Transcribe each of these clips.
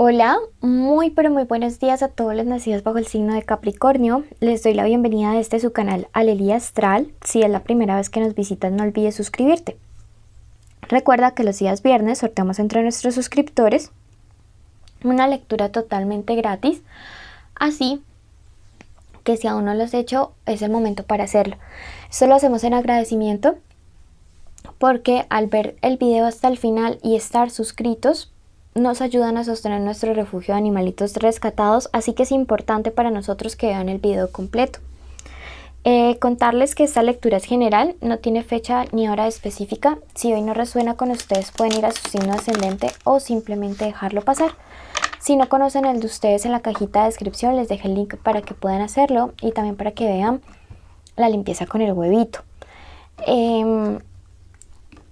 Hola, muy pero muy buenos días a todos los nacidos bajo el signo de Capricornio. Les doy la bienvenida a su canal Alelia Astral. Si es la primera vez que nos visitas, no olvides suscribirte. Recuerda que los días viernes sorteamos entre nuestros suscriptores una lectura totalmente gratis, así que si aún no lo has hecho, es el momento para hacerlo. Esto lo hacemos en agradecimiento porque al ver el video hasta el final y estar suscritos, nos ayudan a sostener nuestro refugio de animalitos rescatados, así que es importante para nosotros que vean el video completo. Contarles que esta lectura es general, no tiene fecha ni hora específica. Si hoy no resuena con ustedes, pueden ir a su signo ascendente o simplemente dejarlo pasar. Si no conocen el de ustedes, en la cajita de descripción les dejé el link para que puedan hacerlo y también para que vean la limpieza con el huevito.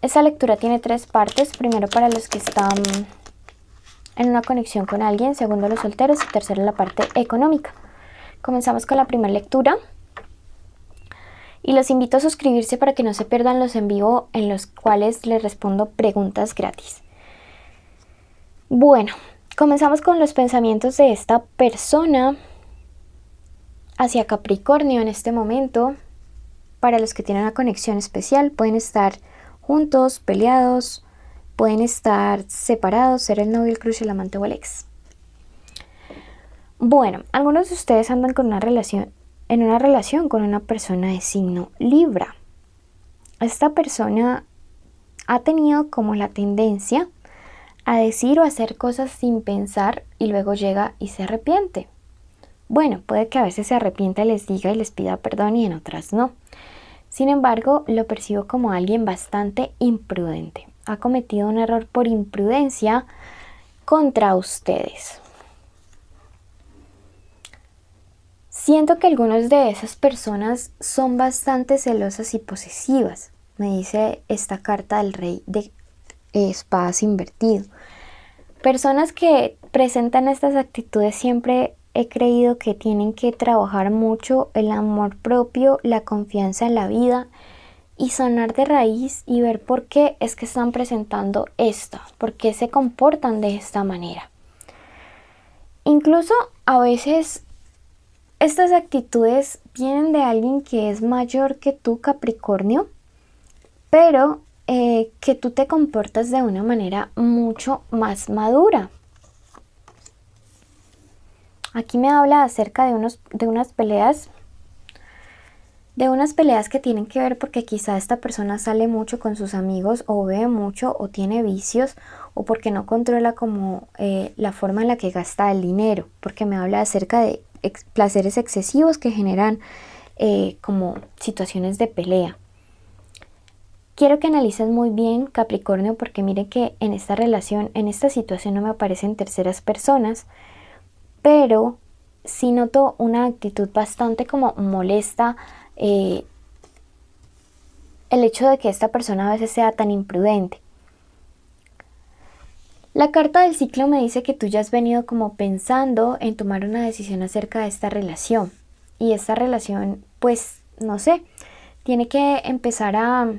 Esta lectura tiene tres partes. Primero, para los que están en una conexión con alguien. Segundo, los solteros. Y tercero, la parte económica. Comenzamos con la primera lectura. Y los invito a suscribirse para que no se pierdan los en vivo en los cuales les respondo preguntas gratis. Bueno, comenzamos con los pensamientos de esta persona hacia Capricornio en este momento. Para los que tienen una conexión especial, pueden estar juntos, peleados, pueden estar separados, ser el novio, el crush, el amante o el ex. Bueno, algunos de ustedes andan con en una relación con una persona de signo Libra. Esta persona ha tenido como la tendencia a decir o hacer cosas sin pensar y luego llega y se arrepiente. Bueno, puede que a veces se arrepienta y les diga y les pida perdón y en otras no. Sin embargo, lo percibo como alguien bastante imprudente. Ha cometido un error por imprudencia contra ustedes. Siento que algunas de esas personas son bastante celosas y posesivas. Me dice esta carta del rey de espadas invertido. Personas que presentan estas actitudes siempre he creído que tienen que trabajar mucho el amor propio, la confianza en la vida y sanar de raíz y ver por qué es que están presentando esto, por qué se comportan de esta manera. Incluso a veces estas actitudes vienen de alguien que es mayor que tú, Capricornio, pero que tú te comportas de una manera mucho más madura. Aquí me habla acerca de unas peleas que tienen que ver porque quizá esta persona sale mucho con sus amigos o bebe mucho o tiene vicios o porque no controla como la forma en la que gasta el dinero, porque me habla acerca de placeres excesivos que generan como situaciones de pelea. Quiero que analices muy bien, Capricornio, porque mire que en esta relación, en esta situación no me aparecen terceras personas, pero sí noto una actitud bastante como molesta, el hecho de que esta persona a veces sea tan imprudente. La carta del ciclo me dice que tú ya has venido como pensando en tomar una decisión acerca de esta relación. Y esta relación, pues, no sé, tiene que empezar a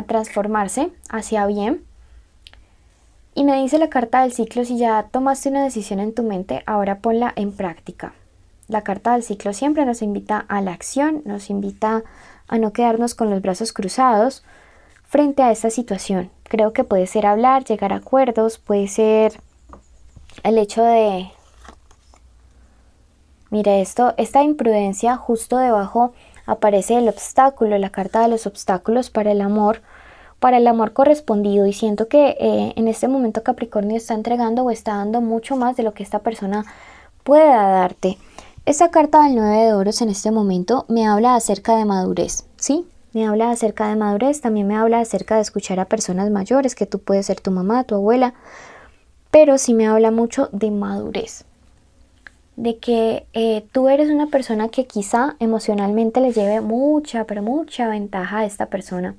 transformarse hacia bien. Y me dice la carta del ciclo, si ya tomaste una decisión en tu mente, ahora ponla en práctica. La carta del ciclo siempre nos invita a la acción, nos invita a no quedarnos con los brazos cruzados frente a esta situación. Creo que puede ser hablar, llegar a acuerdos, puede ser el hecho de... Mira esto, esta imprudencia, justo debajo aparece el obstáculo, la carta de los obstáculos para el amor correspondido, y siento que en este momento Capricornio está entregando o está dando mucho más de lo que esta persona pueda darte. Esta carta del 9 de oros en este momento me habla acerca de madurez, ¿sí? Me habla acerca de madurez, también me habla acerca de escuchar a personas mayores, que tú puedes ser tu mamá, tu abuela, pero sí me habla mucho de madurez. De que tú eres una persona que quizá emocionalmente le lleve mucha, pero mucha ventaja a esta persona.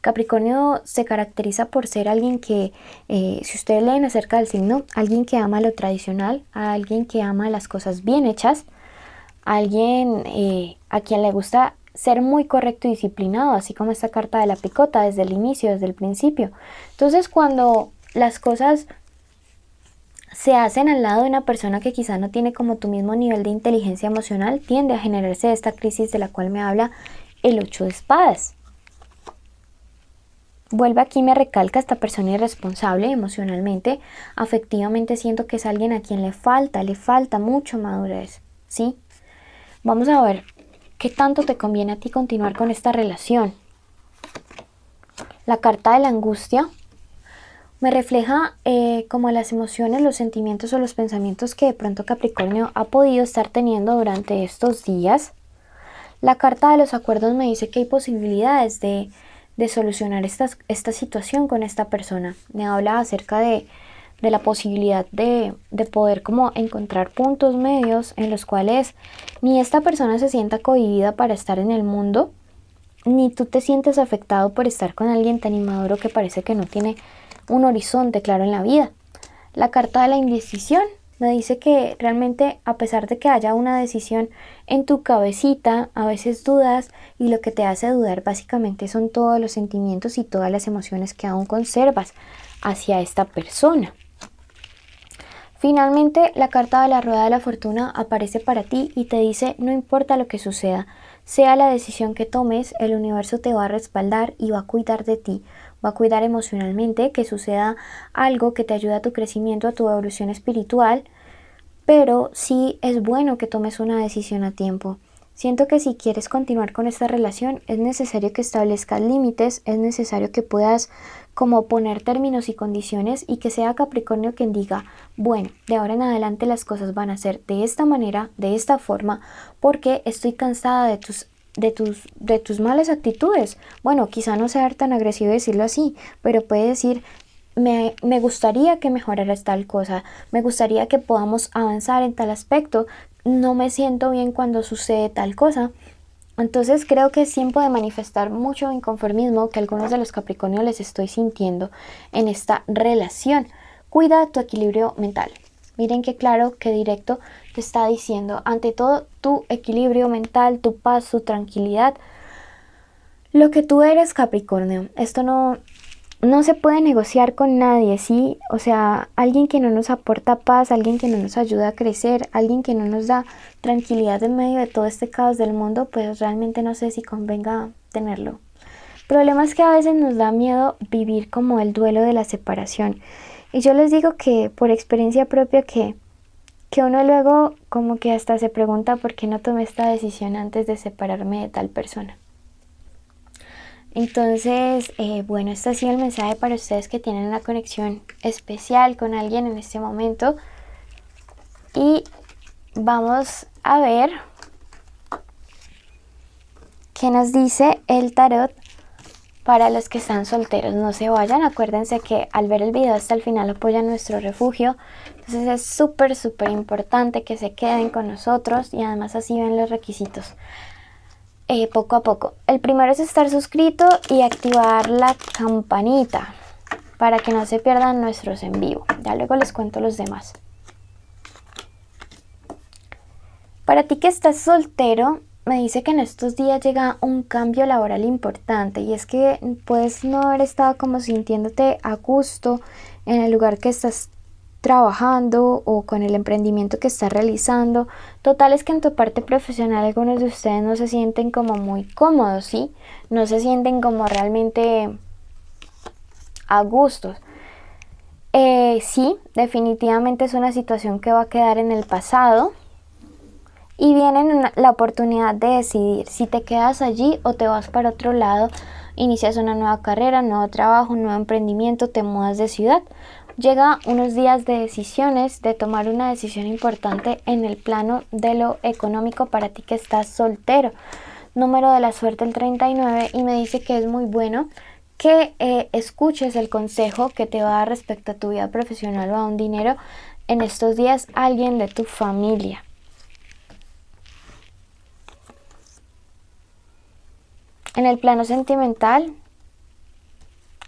Capricornio se caracteriza por ser alguien que, si ustedes leen acerca del signo, alguien que ama lo tradicional, alguien que ama las cosas bien hechas, alguien a quien le gusta ser muy correcto y disciplinado, así como esta carta de la picota desde el inicio, desde el principio. Entonces, cuando las cosas se hacen al lado de una persona que quizá no tiene como tu mismo nivel de inteligencia emocional, tiende a generarse esta crisis de la cual me habla el 8 de espadas. Vuelve aquí y me recalca esta persona irresponsable emocionalmente, afectivamente siento que es alguien a quien le falta mucho madurez, ¿sí? Vamos a ver qué tanto te conviene a ti continuar con esta relación. La carta de la angustia me refleja como las emociones, los sentimientos o los pensamientos que de pronto Capricornio ha podido estar teniendo durante estos días. La carta de los acuerdos me dice que hay posibilidades de solucionar esta situación con esta persona. Me habla acerca de la posibilidad de poder como encontrar puntos medios en los cuales ni esta persona se sienta cohibida para estar en el mundo, ni tú te sientes afectado por estar con alguien tan inmaduro que parece que no tiene un horizonte claro en la vida. La carta de la indecisión me dice que realmente, a pesar de que haya una decisión en tu cabecita, a veces dudas, y lo que te hace dudar básicamente son todos los sentimientos y todas las emociones que aún conservas hacia esta persona. Finalmente, la carta de la rueda de la fortuna aparece para ti y te dice: no importa lo que suceda, sea la decisión que tomes, el universo te va a respaldar y va a cuidar de ti. Va a cuidar emocionalmente, que suceda algo que te ayude a tu crecimiento, a tu evolución espiritual, pero sí es bueno que tomes una decisión a tiempo. Siento que si quieres continuar con esta relación es necesario que establezcas límites, es necesario que puedas como poner términos y condiciones y que sea Capricornio quien diga: bueno, de ahora en adelante las cosas van a ser de esta manera, de esta forma, porque estoy cansada de tus malas actitudes. Bueno, quizá no sea tan agresivo decirlo así, pero puede decir: me gustaría que mejoraras tal cosa, me gustaría que podamos avanzar en tal aspecto, no me siento bien cuando sucede tal cosa. Entonces creo que es tiempo de manifestar mucho inconformismo que algunos de los Capricornios les estoy sintiendo en esta relación. Cuida tu equilibrio mental. Miren qué claro, qué directo te está diciendo. Ante todo, tu equilibrio mental, tu paz, tu tranquilidad. Lo que tú eres, Capricornio. Esto no se puede negociar con nadie, ¿sí? O sea, alguien que no nos aporta paz, alguien que no nos ayuda a crecer, alguien que no nos da tranquilidad en medio de todo este caos del mundo, pues realmente no sé si convenga tenerlo. El problema es que a veces nos da miedo vivir como el duelo de la separación. Y yo les digo que por experiencia propia que uno luego como que hasta se pregunta por qué no tomé esta decisión antes de separarme de tal persona. Entonces, bueno, este ha sido el mensaje para ustedes que tienen una conexión especial con alguien en este momento. Y vamos a ver qué nos dice el tarot para los que están solteros. No se vayan, acuérdense que al ver el video hasta el final apoyan nuestro refugio. Entonces es súper importante que se queden con nosotros y además así ven los requisitos. Poco a poco. El primero es estar suscrito y activar la campanita para que no se pierdan nuestros en vivo. Ya luego les cuento los demás. Para ti que estás soltero, me dice que en estos días llega un cambio laboral importante y es que puedes no haber estado como sintiéndote a gusto en el lugar que estás trabajando o con el emprendimiento que estás realizando. Total es que en tu parte profesional algunos de ustedes no se sienten como muy cómodos, ¿sí? No se sienten como realmente a gusto. Sí, definitivamente es una situación que va a quedar en el pasado y viene la oportunidad de decidir si te quedas allí o te vas para otro lado, inicias una nueva carrera, un nuevo trabajo, un nuevo emprendimiento, te mudas de ciudad. Llega unos días de decisiones, de tomar una decisión importante en el plano de lo económico para ti que estás soltero. Número de la suerte el 39 y me dice que es muy bueno que escuches el consejo que te va a dar respecto a tu vida profesional o a un dinero en estos días alguien de tu familia. En el plano sentimental,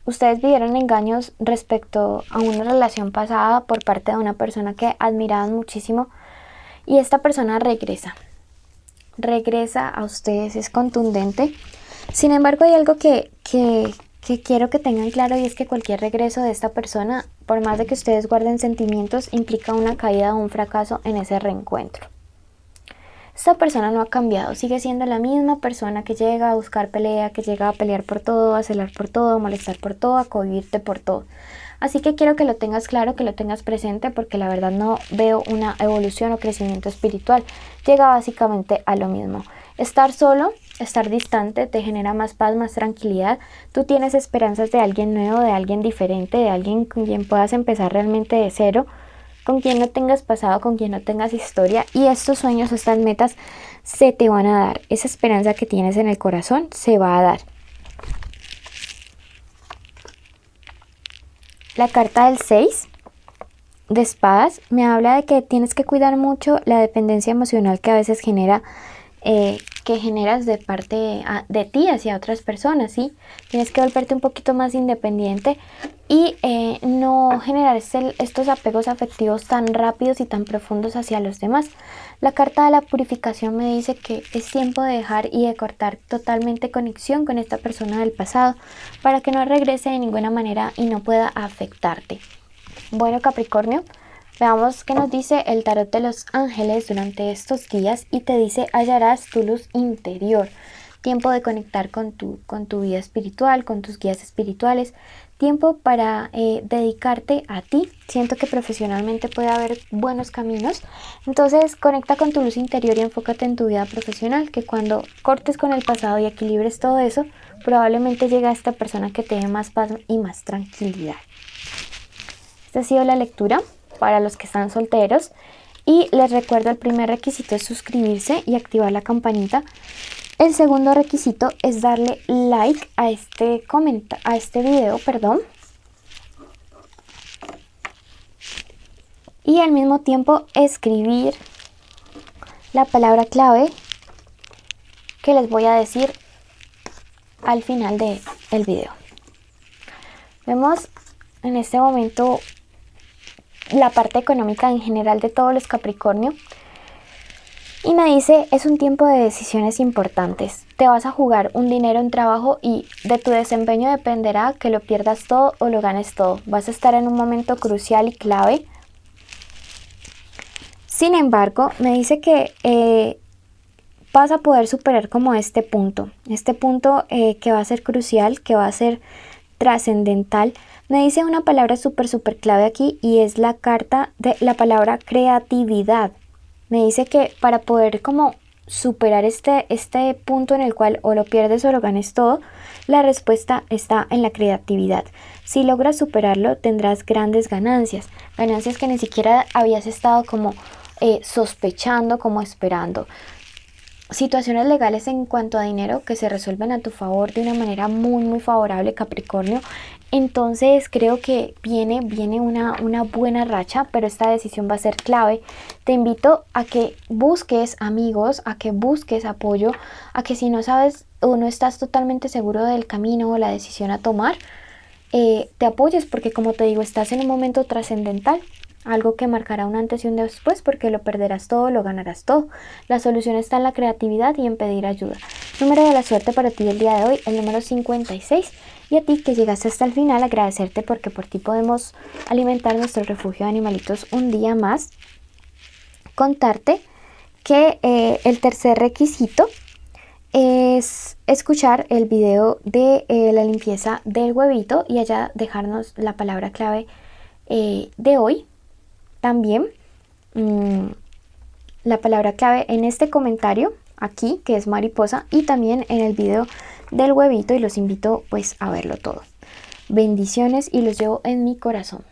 ustedes vivieron engaños respecto a una relación pasada por parte de una persona que admiraban muchísimo y esta persona regresa a ustedes, es contundente. Sin embargo, hay algo que quiero que tengan claro y es que cualquier regreso de esta persona por más de que ustedes guarden sentimientos, implica una caída o un fracaso en ese reencuentro. Esta persona no ha cambiado, sigue siendo la misma persona que llega a buscar pelea, que llega a pelear por todo, a celar por todo, a molestar por todo, a cohibirte por todo. Así que quiero que lo tengas claro, que lo tengas presente, porque la verdad no veo una evolución o crecimiento espiritual. Llega básicamente a lo mismo. Estar solo, estar distante, te genera más paz, más tranquilidad. Tú tienes esperanzas de alguien nuevo, de alguien diferente, de alguien con quien puedas empezar realmente de cero, con quien no tengas pasado, con quien no tengas historia, y estos sueños, estas metas se te van a dar. Esa esperanza que tienes en el corazón se va a dar. La carta del 6 de espadas me habla de que tienes que cuidar mucho la dependencia emocional que a veces que generas de parte de ti hacia otras personas, ¿sí? Tienes que volverte un poquito más independiente y no generar estos apegos afectivos tan rápidos y tan profundos hacia los demás. La carta de la purificación me dice que es tiempo de dejar y de cortar totalmente conexión con esta persona del pasado para que no regrese de ninguna manera y no pueda afectarte. Bueno, Capricornio, veamos qué nos dice el tarot de los ángeles durante estos días y te dice: hallarás tu luz interior. Tiempo de conectar con tu vida espiritual, con tus guías espirituales. Tiempo para dedicarte a ti. Siento que profesionalmente puede haber buenos caminos. Entonces conecta con tu luz interior y enfócate en tu vida profesional, que cuando cortes con el pasado y equilibres todo eso, probablemente llegue a esta persona que te dé más paz y más tranquilidad. Esta ha sido la lectura para los que están solteros y les recuerdo: el primer requisito es suscribirse y activar la campanita. El segundo requisito es darle like a este video, y al mismo tiempo escribir la palabra clave que les voy a decir al final del video. Vemos en este momento la parte económica en general de todos los Capricornio. Y me dice: es un tiempo de decisiones importantes. Te vas a jugar un dinero en trabajo y de tu desempeño dependerá que lo pierdas todo o lo ganes todo. Vas a estar en un momento crucial y clave. Sin embargo, me dice que vas a poder superar como este punto que va a ser crucial, que va a ser trascendental. Me dice una palabra súper clave aquí y es la carta de la palabra creatividad. Me dice que para poder como superar este punto en el cual o lo pierdes o lo ganes todo, la respuesta está en la creatividad. Si logras superarlo, tendrás grandes ganancias que ni siquiera habías estado como sospechando, como esperando. Situaciones legales en cuanto a dinero que se resuelven a tu favor de una manera muy favorable, Capricornio. Entonces creo que viene una buena racha, pero esta decisión va a ser clave. Te invito a que busques amigos, a que busques apoyo, a que si no sabes o no estás totalmente seguro del camino o la decisión a tomar, te apoyes, porque como te digo, estás en un momento trascendental. Algo que marcará un antes y un después, porque lo perderás todo, lo ganarás todo. La solución está en la creatividad y en pedir ayuda. Número de la suerte para ti el día de hoy, el número 56. Y a ti que llegaste hasta el final, agradecerte porque por ti podemos alimentar nuestro refugio de animalitos un día más. Contarte que el tercer requisito es escuchar el video de la limpieza del huevito y allá dejarnos la palabra clave de hoy. También la palabra clave en este comentario aquí, que es mariposa, y también en el video del huevito, y los invito pues a verlo todo. Bendiciones y los llevo en mi corazón.